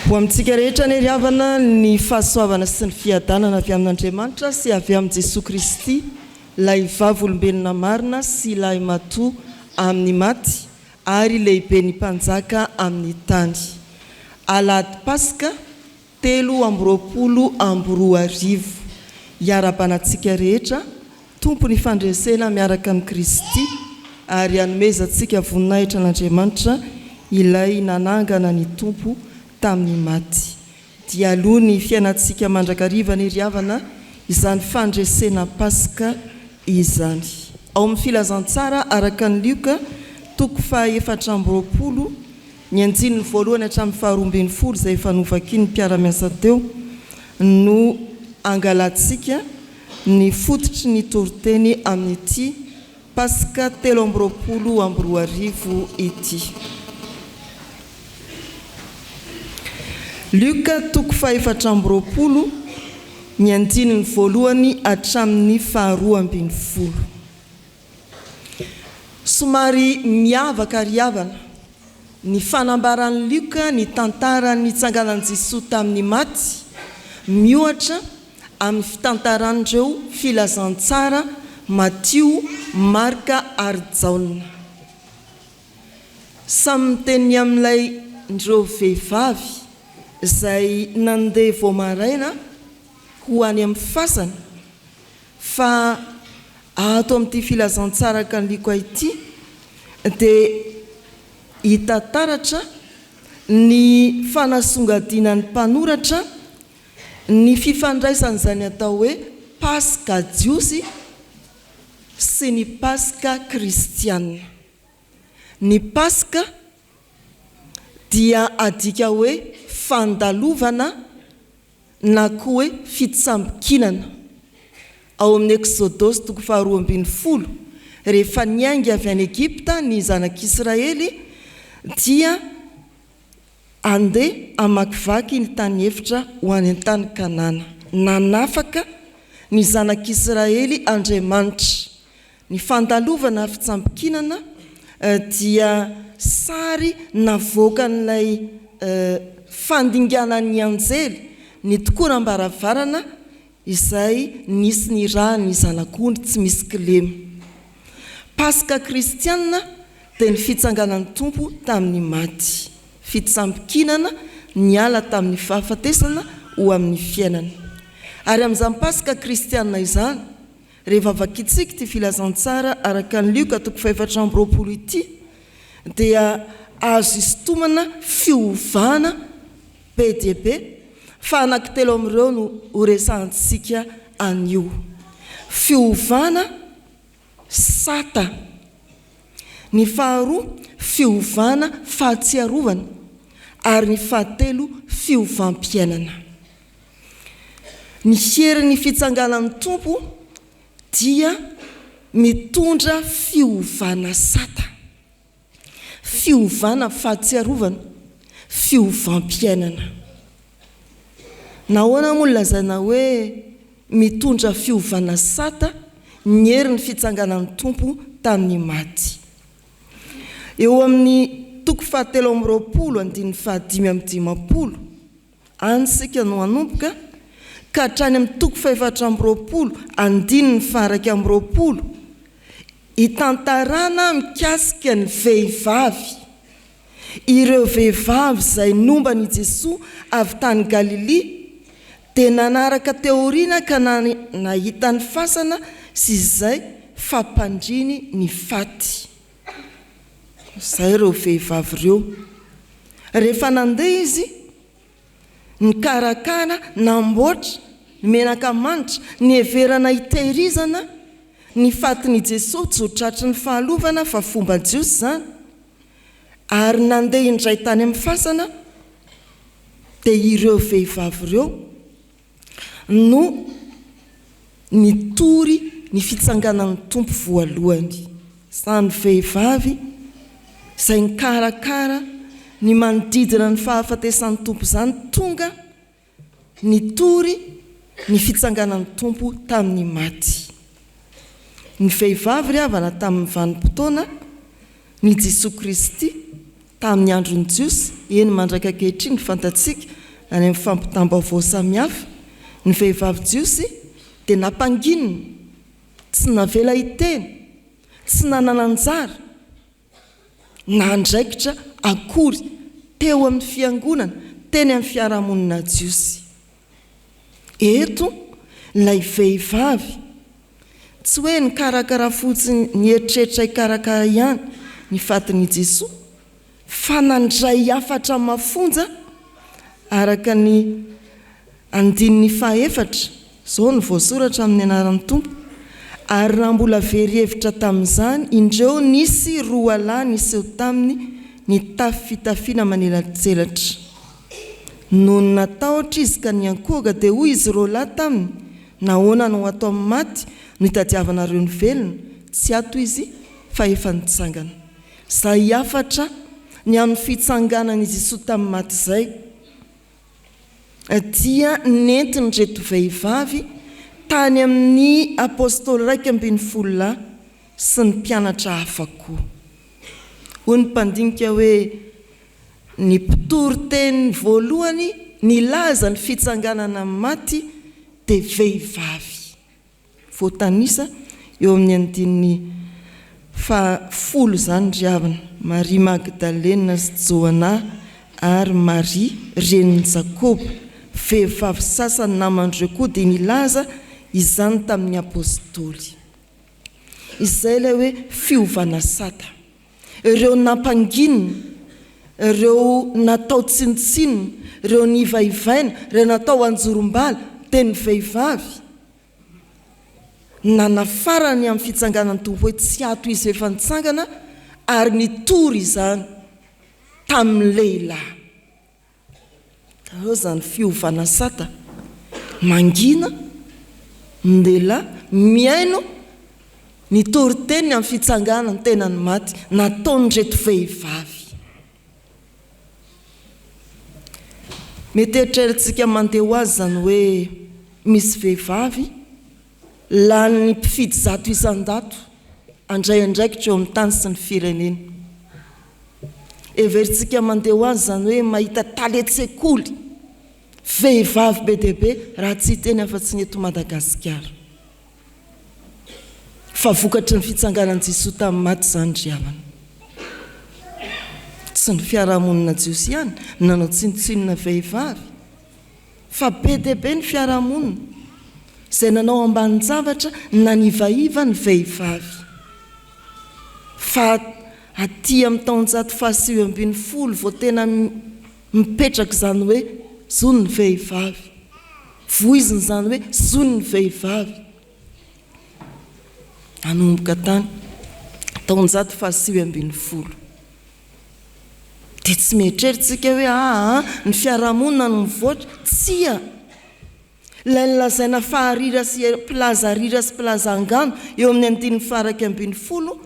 ho amintsika rehetra ny ry havana ny fahasoavana sy ny fiadanana avy amin'Andriamanitra sy avy amin'ny Jesosy Kristy, ilay vavy olombelona marina sy ilay matoa amin'ny maty ary lehibe ny mpanjaka amin'ny tany. Alahady Pasika 3/20 iara-banantsika rehetra, tompo ny fandresena miaraka amin'ny Kristy ary hanomezantsika voninahitra n'Andriamanitra ilay nanangana ny tompo tamin'ny maty. Dia aloha ny fiainantsika mandrakariva ny ry havana izany fandresena Pasika izany. Ao amin'ny filazantsara araka ny Luka 4:20 ny andininy voalohany hatramin'ny 12 izay efa novaky ny mpiara-miasa teo no angalatsika ny fototry ny toriteny amin'ity Pasika 3/20 ity. Luka 4:20 ny andininy voalohany hatramin'ny 12. Somary miavaka ry havana ny fanambaran'ny Luka ny tantaran'ny nitsanganan'i Jesosy tamin'ny maty miohatra amin'ny fitantaran'ireo filazantsara Matteo, Marka ary Jaona. Samy miteny amin'ilay ndreo vehivavy izay nandeha vao maraina ho any amin'ny fasana, fa ato amin'ity filazantsara kanoliko ity dia hitantaratra ny fanasongadinan'ny mpanoratra ny fifandraisan'izany atao hoe Pasika jiosy sy ny Pasika kristianina. Ny Pasika dia adika hoe fandalovana na koa hoe fitsambokinana. Ao amin'ny Exodosy 2:20 rehefa niainga avy any Egipta ny zanak'Israely dia andeha amakivaky ny tany efitra ho any an-tany Kanana. Nanafaka ny zanak'Israely Andriamanitra. Ny fandalovana fitsambokinana dia sary navoaka n'ilay fandinganan'ny anjely ny tokoram-baravarana izay nisy ny raha ny zanak'ondry tsy misy kilema. Pasika kristianina dia ny fitsanganan'ny tompo tamin'ny maty, fitsambokinana niala tamin'ny fahafatesana ho amin'ny fiainana. Ary amin'izany Pasika kristianina izany, rehefa vakitsika ty filazantsara araka ny Luka 4:20 ity, dia azo istomana fiovana be dia be, fa anankitelo amin'ireo no horesantsika anio. Fiovana sata. Ny faharoa fiovana fahatsiarovana ary ny fahatelo fiovam-piainana. Ny herin'ny fitsanganan'ny tompo dia mitondra fiovana sata, fiovana fahatsiarovana, fiovam-piainana. Nahoana moa lazaina hoe mitondra fiovana sata ny herin'ny fitsanganan'ny tompo tamin'ny maty? Eo amin'ny 7:20 any sika no anomboka ka hatrany amin'ny 7:20 hitantarana mikasika ny vehivavy, ireo vehivavy izay nomban'i Jesosy avy tany Galili dia nanaraka teoriana ka nahita ny fasana sy izay fampandriny ny faty. Izay ireo vehivavy ireo. Rehefa nandeha izy nikarakara, namboatra, menaka manitra, ny heverana hitehirizana ny fatin'i Jesosy, tsy ho tratry ny fahalovana fa fomba jiosy izany, ary nandeha indray tany amin'ny fasana, dia ireo vehivavy ireo no nitory ny fitsanganan'ny tompo voalohany. Izany vehivavy izay nikarakara ny manodidina ny fahafatesan'ny tompo izany tonga nitory ny fitsanganan'ny tompo tamin'ny maty. Ny vehivavy ry havana tamin'ny vanim-potoana ny Jesosy Kristy tamin'ny andron'ny jiosy, eny mandraka ankehitriny fantatsika any amin'ny fampitam-baovao samihafa ny vehivavy jiosy dia nampanginina, tsy navela hiteny, tsy nanananjara na andraikitra akory teo amin'ny fiangonana, teny amin'ny fiarahamonina jiosy. Eto ilay vehivavy tsy hoe ny karakara fotsiny ny eritreritra ikarakara ihany ny fatin'i Jesosy, fa nandray hafatra mafonja araka ny andininy fahefatra. Zao ny voasoratra amin'ny anaran'ny Tompo. Ary raha mbola very hevitra tamin'izany, indreo nisy roa lahy niseho taminy nitafy fitafiana manelatselatra. No natahotra izy ka niankohaka dia hoy izy roa lahy taminy, nahoana no atao amin'ny maty no hitadiavanareo ny velona, tsy ato izy fa efa nitsangana. Izay hafatra ny amin'ny fitsanganany Jesosy tamin'ny maty izay dia nentiny reto vehivavy tany amin'ny apôstôly 12 lahy sy ny mpianatra hafa koa. Hoy ny mpandinika hoe ny mpitory-teny voalohany nilaza ny fitsanganana amin'ny maty dia vehivavy. Voatanisa eo amin'ny andininy 10 zany ry havana: Maria Magdalena sy Joana ary Maria reniny Jakoba. Vehivavy sasany namandreo koa dia nilaza izany tamin'ny apôstôly. Izay ilay hoe fiovana sata. Ireo nampanginina, ireo natao tsinitsinina, ireo nivaivaina, ireo natao anjorom-bala teny vehivavy nanafarany amin'ny fitsanganan'ny Tompo hoe tsy ato izy efa nitsangana, ary nitory izany tamin'ny lehilahy. Ireo zany fiovana sata, mangina ndehilahy miaino nitory teny amin'ny fitsanganany tena ny maty nataony reto vehivavy. Mety eritreretintsika mandeha ho azy zany hoe misy vehivavy lany mpifidy 100 andray andraikitra eo amin'ny tany sy ny firenena. Everitsika mandeha ho azy zany hoe mahita taletsekoly vehivavy be dia be raha tsy teny afa-tsy ny eto Madagasikara. Fa vokatry ny fitsanganan'i Jesosy tamin'ny maty zany ry havana. Tsy ny fiarahamonina Jiosy ihany nanao tsinotsinona vehivavy, fa be dia be ny fiarahamonina izay nanao ambanin-javatra nanivaiva ny vehivavy. Fa aty amin'ny taona 1910 vao tena mipetraka izany hoe zony ny vehivavy, voiziny izany hoe zony ny vehivavy. Anomboka tany taona 1910 dia tsy mieritreretintsika hoe ny fiarahamonina no mivoatra. Tsia ilay nilazaina faharira sy plaza rira sy plaza angano eo amin'ny andininy 12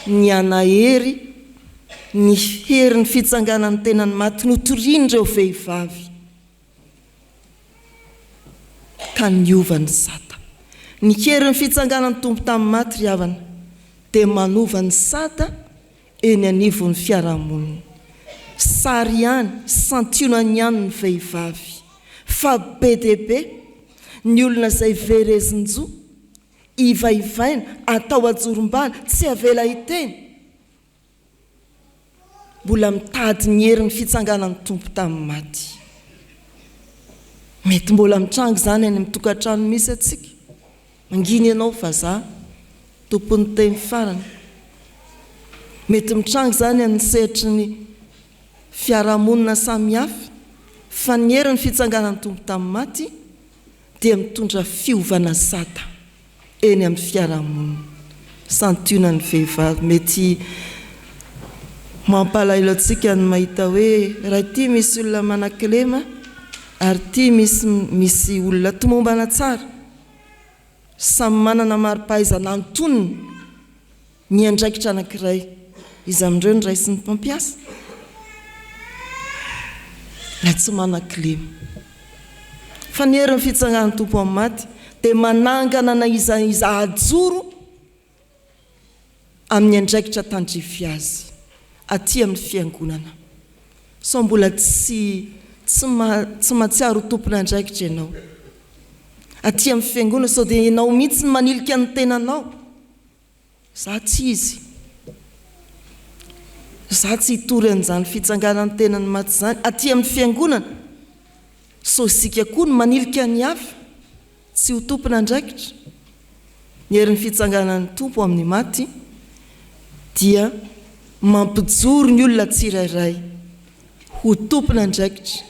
ny anahery ny hery ny fitsanganany tenany maty notorindreo vehivavy ka niova ny sata. Ny hery ny fitsanganany Tompo tamin'ny maty ry havana dia manova ny sata eny anivon'ny fiarahamonina. Sary ihany, santionany ihany ny vehivavy, fa be dia be ny olona izay verezinjo ivaivaina atao ajorom-bala tsy avela hiteny, mbola mitady ny hery ny fitsanganan'ny Tompo tamin'ny maty. Mety mbola mitrango zany any amin'ny tokantrano misy atsika, manginy ianao fa za tompony teny farany. Mety mitrango zany amin'ny sehitry ny fiarahamonina samihafa, fa ny hery ny fitsanganan'ny Tompo tamin'ny maty dia mitondra fiovana sata eny amin'ny fiarahamonina. Santionan'ny vehivavy. Mety mampalahelo antsika ny mahita hoe raha ity misy olona manan-kilema ary ity misy olona tomombana tsara, samy manana mari-pahaizana antonony ny andraikitra anankiray, izy amin'ireo ny ray sy ny mpampiasa na tsy manan-kilema. Fa ny hery ny fitsanganan'ny Tompo amin'ny maty dia manangana na iza ajoro amin'ny andraikitra tandrify azy aty amin'ny fiangonana. So mbola tsy tsy mahatsiaro tompona andraikitra ianao. Aty amin'ny fiangonana sao dia ianao mihitsy ny manilika ny tenanao. Za tsy izy. Za tsy hitory an'izany fitsanganan'ny tenany maty zany. Aty amin'ny fiangonana sao isika koa ny manilika ny hafa, tsy ho tompona andraikitra. Ny herin'ny fitsanganan'ny tompo amin'ny maty dia mampijoro ny olona tsirairay ho tompona andraikitra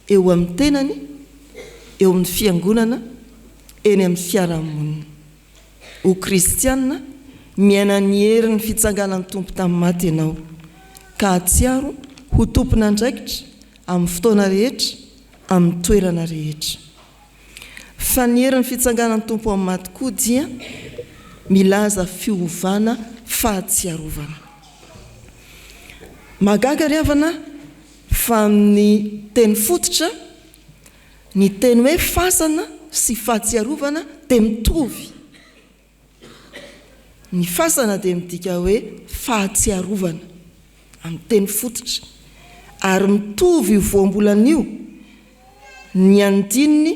eo amin'ny tenany, eo amin'ny fiangonana, eny amin'ny fiarahamonina. Ho kristianina, miaina ny herin'ny fitsanganan'ny tompo tamin'ny maty ianao, ka hatsiaro ho tompona andraikitra amin'ny fotoana rehetra, amin'ny toerana rehetra. Fa ny herin'ny fitsanganan'ny tompo amin'ny maty koa dia milaza fiovana fahatsiarovana. Magaga ry havana fa amin'ny teny fototra, ny teny hoe fasana sy fahatsiarovana dia mitovy. Ny fasana dia midika hoe fahatsiarovana amin'ny teny fototra, ary mitovy io voambolan'io ny andininy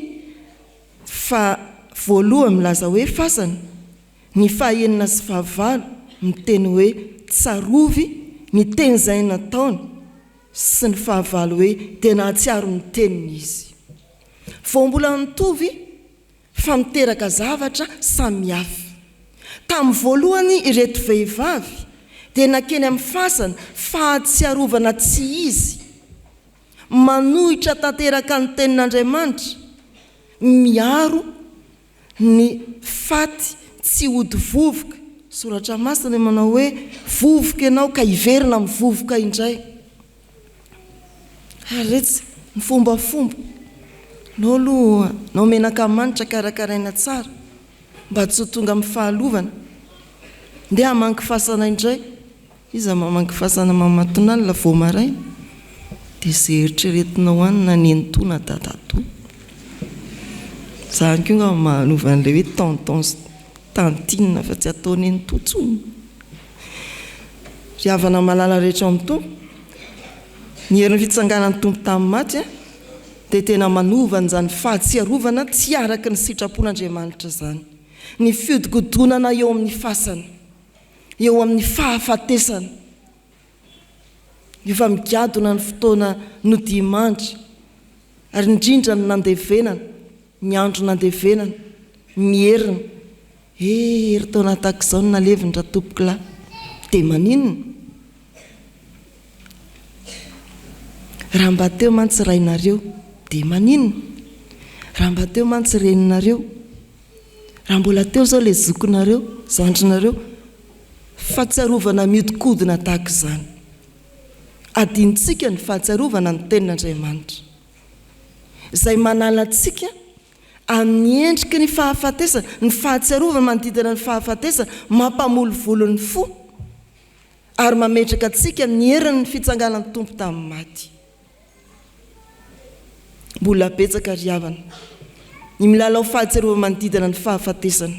fa voalohany milaza hoe fasana, ny fahaenina sy fahavalo miteny hoe tsarovy ny teny izay nataony, sy ny fahavalo hoe dia nahatsiaro ny teniny izy. Voambola mitovy fa miteraka zavatra samihafa. Tamin'ny voalohany ireto vehivavy dia nakeny amin'ny fasana fahatsiarovana tsy izy, manohitra tanteraka ny tenin'Andriamanitra, miaro ny faty tsy hody vovoka. Soratra masina manao hoe vovoka ianao ka hiverina amin'ny vovoka indray. Aretsy ny fombafomba. Nao aloha nao menaka manitra karakaraina tsara mba tsy ho tonga amin'ny fahalovana. Ndeha hamangy fasana indray. Iza mamangy fasana mamatonalina vao maraina. Dia izay eritreretinao any na nenitona tatato. Zany koa nga manovan'ilay hoe tonton tantinina fa tsy atao nenitotsony. Ry havana malala rehetra amin'ny tompo. Ny herin'ny fitsanganan'ny tompo tamin'ny maty dia tena manova an'izany fahatsiarovana tsy araka ny sitrapon'Andriamanitra zany. Ny fiodikodonana eo amin'ny fasana, eo amin'ny fahafatesana. Efa migadona ny fotoana nodimandry, ary indrindra ny nandevenana, ny andro nandevenana, mierina. Ery taona tahaka izao no naleviny raha tompoko lahy, dia maninona? Raha mba teo mantsy rainareo, dia maninona? Raha mba teo mantsy reninareo, raha mbola teo zao ilay zokonareo, zandrinareo, fahatsiarovana miodikodina tahaka izany. Adintsika ny fahatsiarovana ny tenin'Andriamanitra, izay manala antsika amin'ny endriky ny fahafatesana. Ny fahatsiarovana manodidina ny fahafatesana mampamolivolo ny fo ary mametraka antsika ny herin'ny fitsanganan'ny tompo tamin'ny maty. Mbola betsaka ry havana ny milalao fahatsiarovana manodidina ny fahafatesana.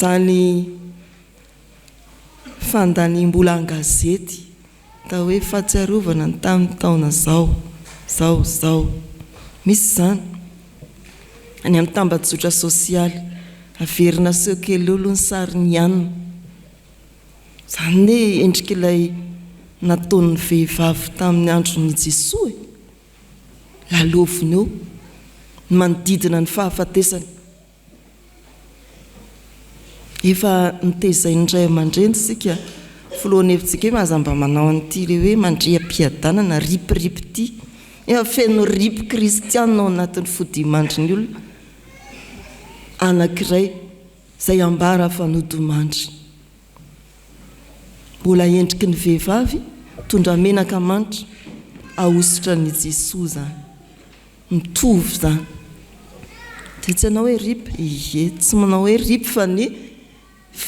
Zany fandaniam-bola an-gazety ta hoe fahatsiarovana ny tamin'ny taona zao. Misy zany any amin'ny tambajotra sosialy, averina seho kely olo ny sary ny anina. Zany hoe endrik'ilay nataon'ny vehivavy tamin'ny andron'i Jesoa, laloviny eo manodidina ny fahafatesana. Efa nitezay indray aman-dreny sika filohan'ny hevintsika hoe mazamba manao an'ity le hoe mandrea-piadanana ripiripy ity. Efa feno ripy kristianina ao anatin'ny fodimandry ny olona anankiray izay ambara fanodimandry. Mbola endriky ny vehivavy tondra menaka manitra ahositra ny Jesoa zany. Mitovy zany. Dia tsy hanao hoe ripy? Ie, tsy manao hoe ripy fa ny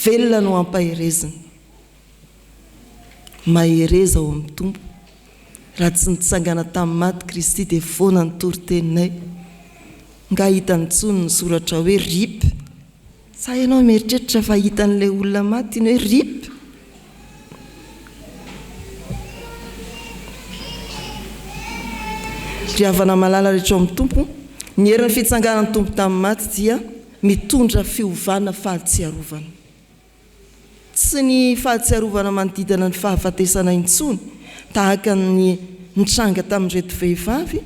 velona no ampaherezina. Mahereza ao amin'ny tompo. Raha tsy nitsangana tamin'ny maty Kristy dia foana ny toriteninay. Nga hitany intsony ny soratra hoe ripy. Sa ianao mieritreritra fa hitan'ilay olona maty iny hoe ripy? Riavana malala rehetra amin'ny tompo, ny herin'ny fitsanganan'ny tompo tamin'ny maty dia mitondra fiovana fahatsiarovana. Tsy ny fahatsiarovana manodidina ny fahafatesana intsony tahaka ny nitranga tamin'ireto vehivavy,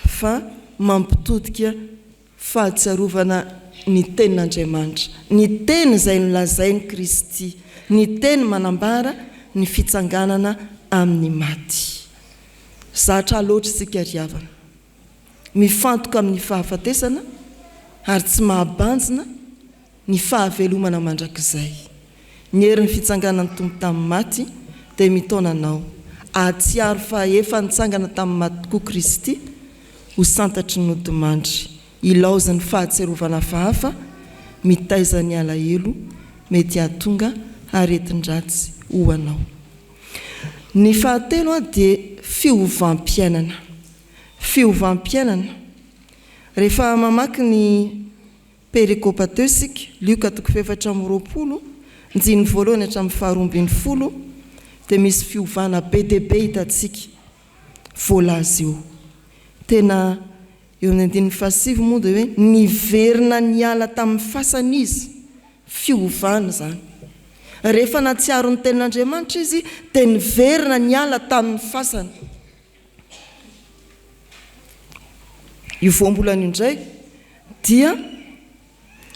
fa mampitodika fahatsiarovana ny tenin'Andriamanitra, ny teny izay nolazainy Kristy, ny teny manambara ny fitsanganana amin'ny maty. Zatra loatra isika ry havana, mifantoka amin'ny fahafatesana ary tsy mahabanjina ny fahavelomana mandrakizay. Ny herin'ny fitsanganan'ny tompo tamin'ny maty dia mitaona anao ahatsiaro fa efa nitsangana tamin'ny maty tokoa Kristy, ho santatry ny odimandry, ilaoza ny fahatsiarovana hafahafa, mitaiza ny alahelo mety hahatonga aretin-dratsy ho anao. Ny fahatelo dia fiovam-piainana. Fiovam-piainana, rehefa mamaky ny perikopatesika, Luka 4:20, ndiny voalohany hatramin'ny 12, dia misy fiovana be dia be hitantsika voalaza eo. Tena eo amin'ny 5 moa dia hoe niverina niala tamin'ny fasana izy, fiovana zany. Rehefa natsiaro ny tenin'Andriamanitra izy dia niverina niala tamin'ny fasana. Io voambolana indray dia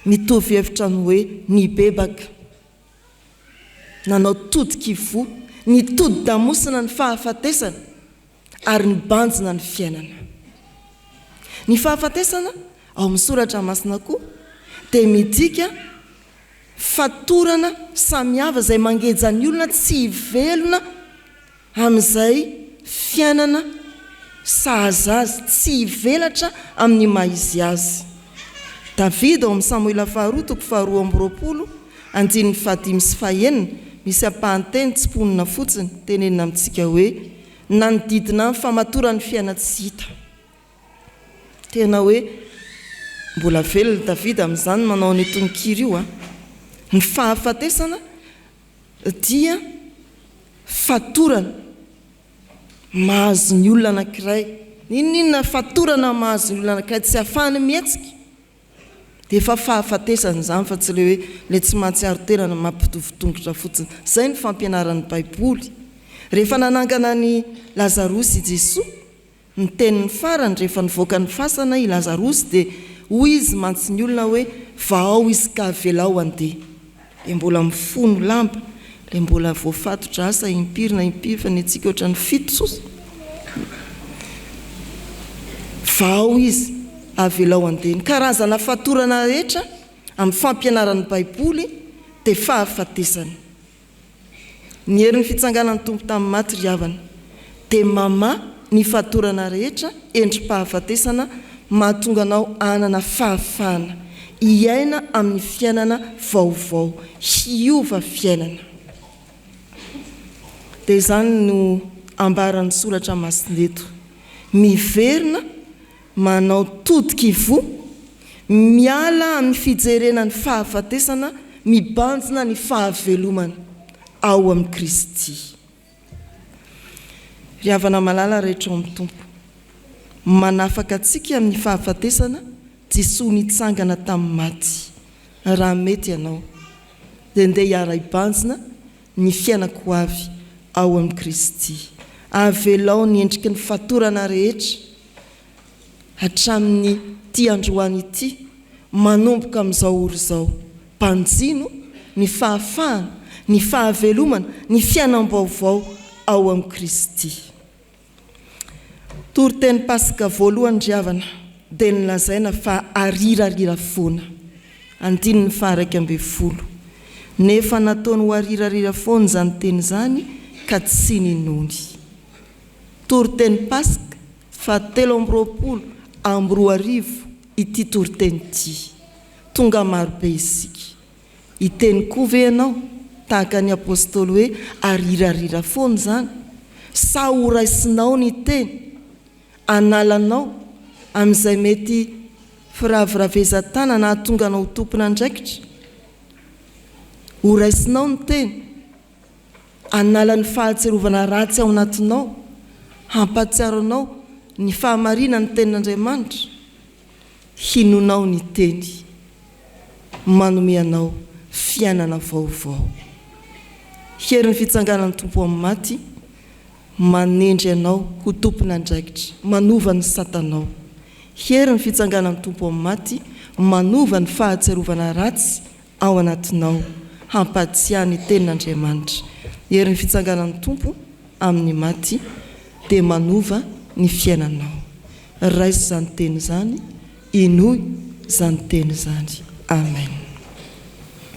mitovy hevitra ny hoe nibebaka, nanao todi-kivo, nitodi-damosina ny fahafatesana ary nibanjina ny fiainana. Ny fahafatesana ao amin'ny soratra masina koa dia midika fatorana samihafa izay mangeja ny olona tsy hivelona amin'izay fiainana sahazazy, tsy hivelatra amin'ny maizy azy. Davida ao amin'ny Samoela 2:2, andininy 5:5, misy ampahanteny tsy ponina fotsiny, tenenina amintsika hoe nanodidina ny famatorany fiaina tsy hita. Tena hoe mbola velona Davida amin'izany manao an'itony kiry io. Ny fahafatesana dia fatorana mahazo ny olona anankiray. Inona fatorana mahazo ny olona anankiray tsy ahafahany mihetsika, dia efa fahafatesana izany, fa tsy le hoe le tsy mahatsiaro tena no mampitovitongotra fotsiny. Izay ny fampianaran'ny Baiboly. Rehefa nanangana ny Lazarosy i Jesosy, ny tenin'ny farany rehefa nivoaka ny fasana i Lazarosy, dia hoy izy mantsy ny olona hoe vao izy ka avelao andeha. Le mbola mifono lamba, le mbola voafatotra asa impirina impifany antsika ohatran'ny 7 sosa. Vao izy avelao andeha. Ny karazana fatorana rehetra amin'ny fampianaran'ny Baiboly dia fahafatesana. Ny herin'ny fitsanganan'ny tompo tamin'ny maty ry havana dia mama ny fatorana rehetra endrim-pahafatesana, mahatonga anao anana fahafahana, iaina amin'ny fiainana vaovao, hiova fiainana. Dia izany no ambaran'ny soratra masin'eto, miverina, manao todi-kivo, miala amin'ny fijerena ny fahafatesana, mibanjina ny fahavelomana ao amin'ny Kristy. Ry havana malala rehetra ao amin'ny tompo, manafaka antsika amin'ny fahafatesana Jesosy nitsangana tamin'ny maty. Raha mety ianao dia ndeha hiara hibanjina ny fiainako avy ao amin'ny Kristy. Avelao ny endriky ny fatorana rehetra hatramin'ny ty androany ity, manomboka amin'izao oro izao, mpanjino ny fahafahana, ny fahavelomana, ny fiainam-baovao ao amin'ny Kristy. Toriteny Pasika voalohany ry havana dia nilazaina fa arirarira foana, andininy 12, nefa nataony ho arirarira foana izany teny izany ka tsy ninony. Toriteny Pasika 7:20 ity toriteny ity, tonga marobe isika. Iteny koa ve ianao tahaka ny apôstôly hoe arirarira foana izany, sa ho raisinao ny teny, analanao amin'izay mety firaviravezan-tana na hahatonga anao tompona andraikitra? Ho raisinao ny teny, anala ny fahatsiarovana ratsy ao anatinao, hampatsiaro anao ny fahamarina ny tenin'Andriamanitra hinonao ny teny manome anao fiainana vaovao. Hery ny fitsanganan'ny tompo amin'ny maty manendry anao ho tompona andraikitra, manova ny satanao. Hery ny fitsanganan'ny tompo amin'ny maty manova ny fahatsiarovana ratsy ao anatinao, hampatsiahy ny tenin'Andriamanitra. Hery ny fitsanganan'ny tompo amin'ny maty dia manova ny fiainanao. Raisy izany teny izany, inoy izany teny izany. Amen.